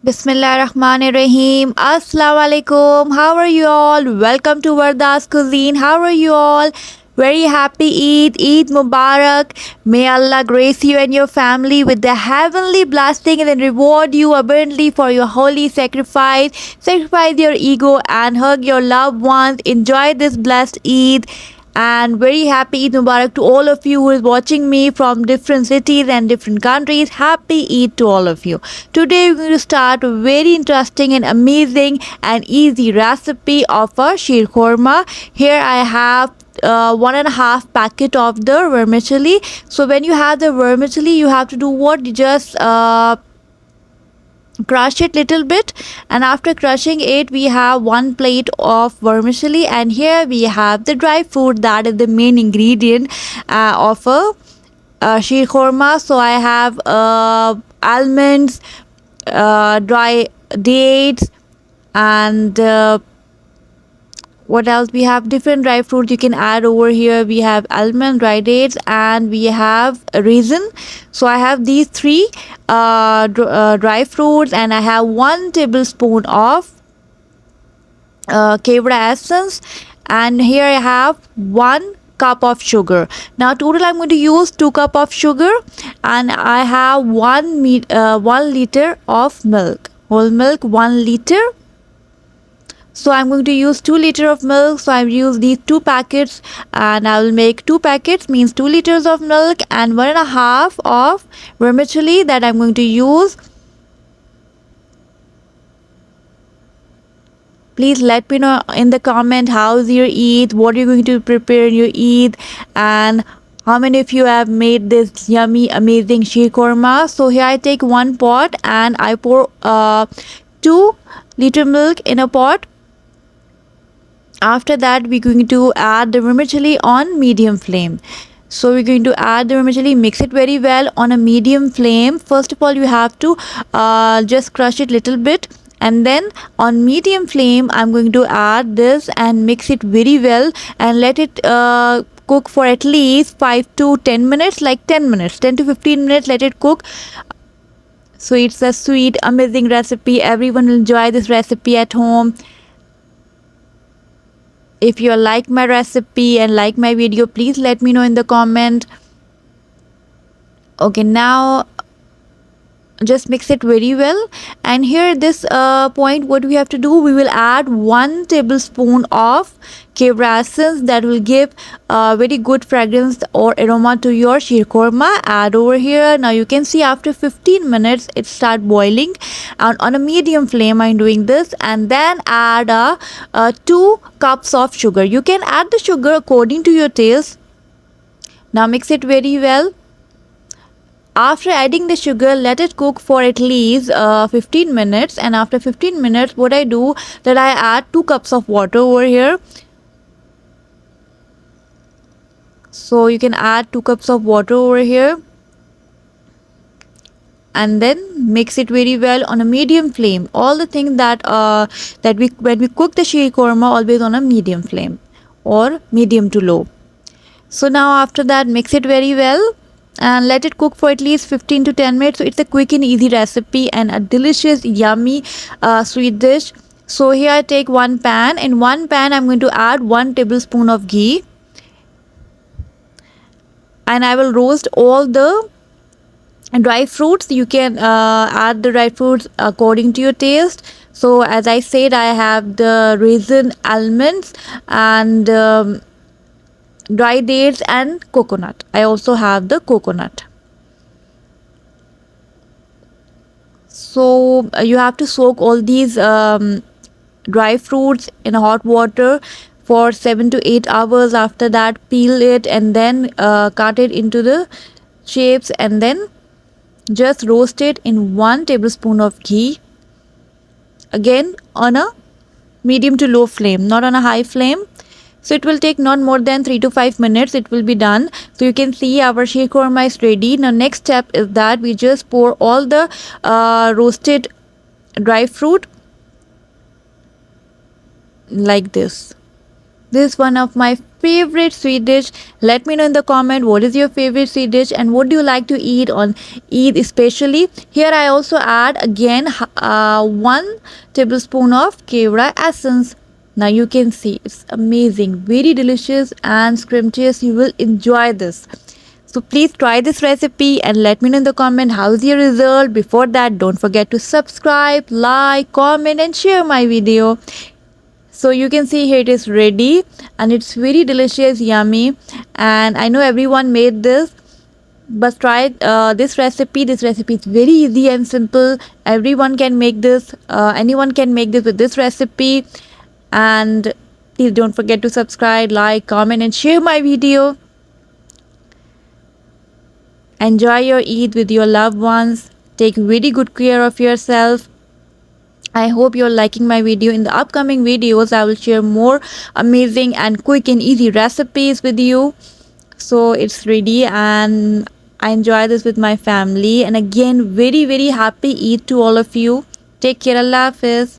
Bismillahirrahmanirrahim. Assalamu alaikum. How are you all? Welcome to Varda's Cuisine. How are you all? Very happy Eid Mubarak. May Allah grace you and your family with the heavenly blessing and then reward you abundantly for your holy sacrifice. Sacrifice your ego and hug your loved ones. Enjoy this blessed Eid and very happy Eid Mubarak to all of you who is watching me from different cities and different countries. Happy Eid to all of you. Today we're going to start a very interesting and amazing and easy recipe of a sheer khurma. Here I have 1.5 packet of the vermicelli. So when you have the vermicelli, you have to do what? You just crush it little bit, and after crushing it we have 1 plate of vermicelli, and here we have the dry fruit that is the main ingredient of a sheer khurma. So I have almonds, dry dates, and what else we have? Different dry fruits you can add over here. We have almond, dry dates, and we have raisin. So I have these three dry fruits, and I have 1 tablespoon of Kewra essence, and here I have 1 cup of sugar. Now total I'm going to use 2 cup of sugar, and I have 1 liter of milk, whole milk 1 liter. So I'm going to use 2 liter of milk. So I've used these 2 packets, and I will make 2 packets, means 2 liters of milk, and 1.5 of vermicelli that I'm going to use. Please let me know in the comment how's your Eid, what are you going to prepare in your Eid, and how many of you have made this yummy amazing sheer khurma. So here I take 1 pot and I pour 2 liter milk in a pot. After that we're going to add the vermicelli on medium flame. So we're going to add the vermicelli, mix it very well on a medium flame. First of all you have to just crush it little bit, and then on medium flame I'm going to add this and mix it very well and let it cook for at least 5 to 10 minutes, like 10 minutes, 10 to 15 minutes, let it cook. So it's a sweet amazing recipe. Everyone will enjoy this recipe at home. If you like my recipe and like my video, please let me know in the comment. Okay, now just mix it very well, and here this point what we have to do, we will add 1 tablespoon of Kewra essence that will give very good fragrance or aroma to your sheer khurma. Add over here. Now you can see after 15 minutes it start boiling, and on a medium flame I'm doing this, and then add 2 cups of sugar. You can add the sugar according to your taste. Now mix it very well. After adding the sugar, let it cook for at least 15 minutes, and after 15 minutes what I do, that I add 2 cups of water over here. So you can add 2 cups of water over here, and then mix it very well on a medium flame. All the things that when we cook the sheer khurma, always on a medium flame or medium to low. So now after that mix it very well and let it cook for at least 15 to 10 minutes. So it's a quick and easy recipe and a delicious yummy sweet dish. So here I take 1 pan. In 1 pan I'm going to add 1 tablespoon of ghee, and I will roast all the dry fruits. You can add the dry fruits according to your taste. So as I said, I have the raisin, almonds, and dry dates and coconut. I also have the coconut. So you have to soak all these dry fruits in hot water for 7 to 8 hours. After that peel it and then cut it into the shapes, and then just roast it in 1 tablespoon of ghee, again on a medium to low flame, not on a high flame. So it will take not more than 3 to 5 minutes, it will be done. So you can see our sheer khurma is ready. Now next step is that we just pour all the roasted dry fruit like this. This is one of my favorite sweet dish. Let me know in the comment what is your favorite sweet dish and what do you like to eat on Eid especially. Here I also add again 1 tablespoon of Kewra essence. Now you can see it's amazing, very delicious and scrumptious. You will enjoy this. So please try this recipe and let me know in the comment how's your result. Before that, don't forget to subscribe, like, comment and share my video. So you can see here it is ready and it's very delicious, yummy, and I know everyone made this, but try this recipe is very easy and simple. Everyone can make this, anyone can make this with this recipe. And please don't forget to subscribe, like, comment and share my video. Enjoy your Eid with your loved ones. Take very good care of yourself. I hope you're liking my video. In the upcoming videos, I will share more amazing and quick and easy recipes with you. So it's ready and I enjoy this with my family. And again, very happy Eid to all of you. Take care. Allah Hafiz.